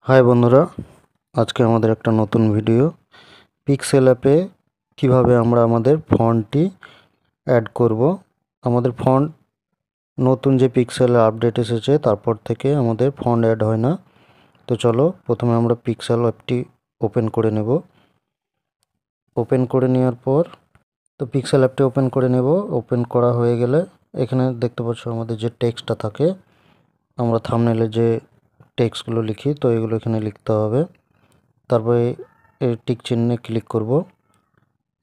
High বন্ধুরা, আজকে আমাদের একটা নতুন ভিডিও। পিক্সেল অ্যাপে কিভাবে আমরা আমাদের ফন্টটি অ্যাড করব। আমাদের ফন্ট নতুন যে পিক্সেল আপডেট এসেছে তারপর থেকে আমাদের ফন্ট অ্যাড হয় না। তো চলো প্রথমে আমরা পিক্সেল অ্যাপটি ওপেন করে নেব। ওপেন করে নেওয়ার পর পিক্সেল অ্যাপটি ওপেন করে নেব। ওপেন করা হয়ে গেলে এখানে দেখতে পাচ্ছ আমাদের যে টেক্সটটা থাকে, আমরা থাম্বনেলে যে টেক্সটগুলো লিখি তো এগুলো এখানে লিখতে হবে। তারপরে এই টিক চিহ্নে ক্লিক করব।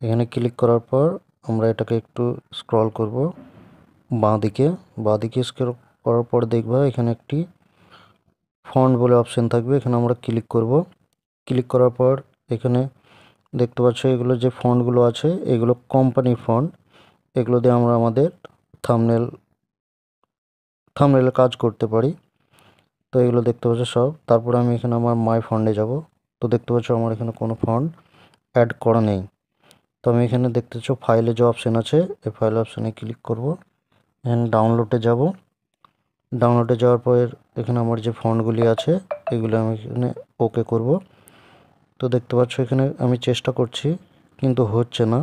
এখানে ক্লিক করার পর আমরা এটাকে একটু স্ক্রল করব বাঁ দিকে স্ক্রল করার পর দেখবা এখানে একটি ফন্ট বলে অপশন থাকবে, এখানে আমরা ক্লিক করব। ক্লিক করার পর এখানে দেখতে পাচ্ছ এগুলো যে ফন্টগুলো আছে এগুলো কোম্পানি ফন্ট। এগুলো দিয়ে আমরা আমাদের থাম্বনেলে কাজ করতে পারি। তো এগুলো দেখতে পাচ্ছ সব। তারপরে আমি এখানে আমার মাই ফন্টে যাব। তো দেখতে পাচ্ছ আমার এখানে কোনো ফন্ট অ্যাড করা নেই। তো আমি এখানে দেখতে পাচ্ছ ফাইলে যে অপশান আছে এই ফাইল অপশানে ক্লিক করব। এখানে ডাউনলোডে যাব। ডাউনলোডে যাওয়ার পর এখানে আমার যে ফন্টগুলি আছে এগুলো আমি এখানে ওকে করব। তো দেখতে পাচ্ছ এখানে আমি চেষ্টা করছি কিন্তু হচ্ছে না।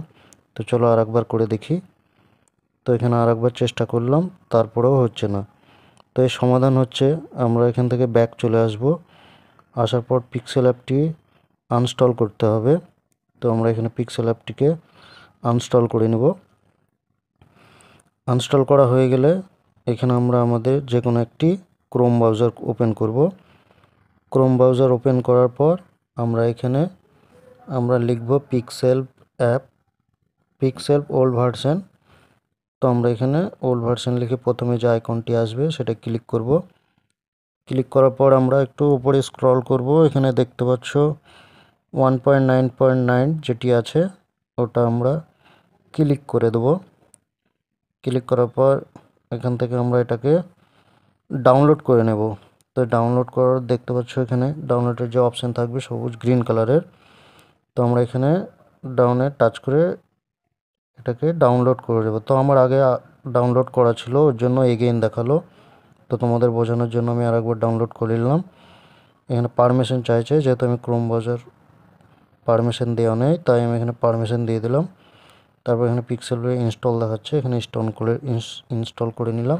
তো চলো আরেকবার করে দেখি। তো এখানে আরেকবার চেষ্টা করলাম, তারপরেও হচ্ছে না। তো এর সমাধান হচ্ছে আমরা এখান থেকে ব্যাক চলে আসব। আসার পর পিক্সেল অ্যাপটি আনস্টল করতে হবে। তো আমরা এখানে পিক্সেল অ্যাপটিকে আনস্টল করে নেব। আনস্টল করা হয়ে গেলে এখানে আমরা আমাদের যে কোনো একটি ক্রোম ব্রাউজার ওপেন করব। ক্রোম ব্রাউজার ওপেন করার পর আমরা এখানে লিখব পিক্সেল ওল্ড ভার্সন। তো আমরা এখানে ওল্ড ভার্সন লিখে প্রথমে যে আইকনটি আসবে সেটা ক্লিক করব। ক্লিক করার পর আমরা একটু উপরে স্ক্রল করব। এখানে দেখতে পাচ্ছ 1.9.9 যেটি আছে ওটা আমরা ক্লিক করে দেব। ক্লিক করার পর এখান থেকে আমরা এটাকে ডাউনলোড করে নেব। তো ডাউনলোড করার দেখতে পাচ্ছ এখানে ডাউনলোডের যে অপশান থাকবে সবুজ গ্রিন কালারের। তো আমরা এখানে ডাউনে টাচ করে এটাকে ডাউনলোড করে দেবো। তো আমার আগে ডাউনলোড করা ছিল ওর জন্য এগেইন দেখালো। তো তোমাদের বোঝানোর জন্য আমি আরেকবার ডাউনলোড করে নিলাম। এখানে পারমিশন চাইছে, যেহেতু আমি ক্রোম ব্রাউজার পারমিশন দেওয়া নেই তাই আমি এখানে পারমিশন দিয়ে দিলাম। তারপর এখানে পিক্সেল ইনস্টল দেখাচ্ছে, এখানে ইনস্টল করে নিলাম।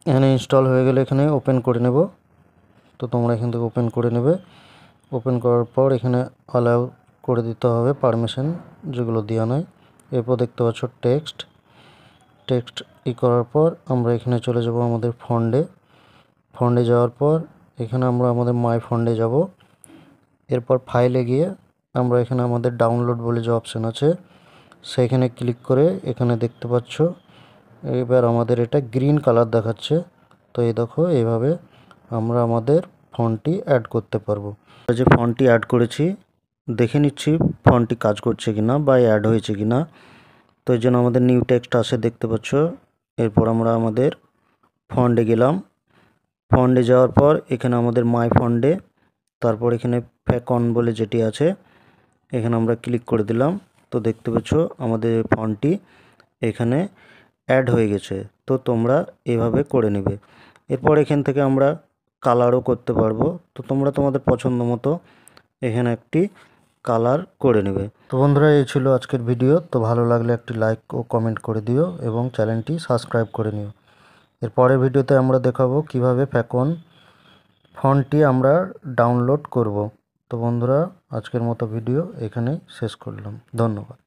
এখানে ইনস্টল হয়ে গেলে এখানে ওপেন করে নেব। তো তোমরা এখান থেকে ওপেন করে নেবে। ওপেন করার পর এখানে অ্যালাউ করে দিতে হবে পারমিশন যেগুলো দেওয়া নয়। এরপর দেখতে পাচ্ছ টেক্সট করার পর আমরা এখানে চলে যাব আমাদের ফন্ডে যাওয়ার পর এখানে আমরা আমাদের মাই ফন্ডে যাব। এরপর ফাইলে গিয়ে আমরা এখানে আমাদের ডাউনলোড বলে যে অপশান আছে সেইখানে ক্লিক করে এখানে দেখতে পাচ্ছ এবার আমাদের এটা গ্রিন কালার দেখাচ্ছে। তো এই দেখো এইভাবে আমরা আমাদের ফন্টটি অ্যাড করতে পারবো। যে ফন্টটি অ্যাড করেছি দেখে নিচ্ছি ফন্টটি কাজ করছে কিনা বা অ্যাড হয়েছে কিনা। তো এই জন্য আমাদের নিউ টেক্সট আসে দেখতে পাচ্ছ। এরপর আমরা আমাদের ফন্টে গেলাম। ফন্টে যাওয়ার পর এখানে আমাদের মাই ফন্টে, তারপর এখানে ফ্যাকন বলে যেটি আছে এখানে আমরা ক্লিক করে দিলাম। তো দেখতে পাচ্ছ আমাদের ফন্টটি এখানে অ্যাড হয়ে গেছে। তো তোমরা এভাবে করে নেবে। এরপর এখান থেকে আমরা কালারও করতে পারবো। তো তোমরা তোমাদের পছন্দ মতো এখানে একটি কালার করে নেবে। তো বন্ধুরা এই ছিল আজকের ভিডিও। তো ভালো লাগলে একটি লাইক ও কমেন্ট করে দিও এবং চ্যানেলটি সাবস্ক্রাইব করে নিও। এর পরের ভিডিওতে আমরা দেখাবো কিভাবে ফ্যাকন ফন্টটি আমরা ডাউনলোড করব। তো বন্ধুরা আজকের মতো ভিডিও এখানেই শেষ করলাম। ধন্যবাদ।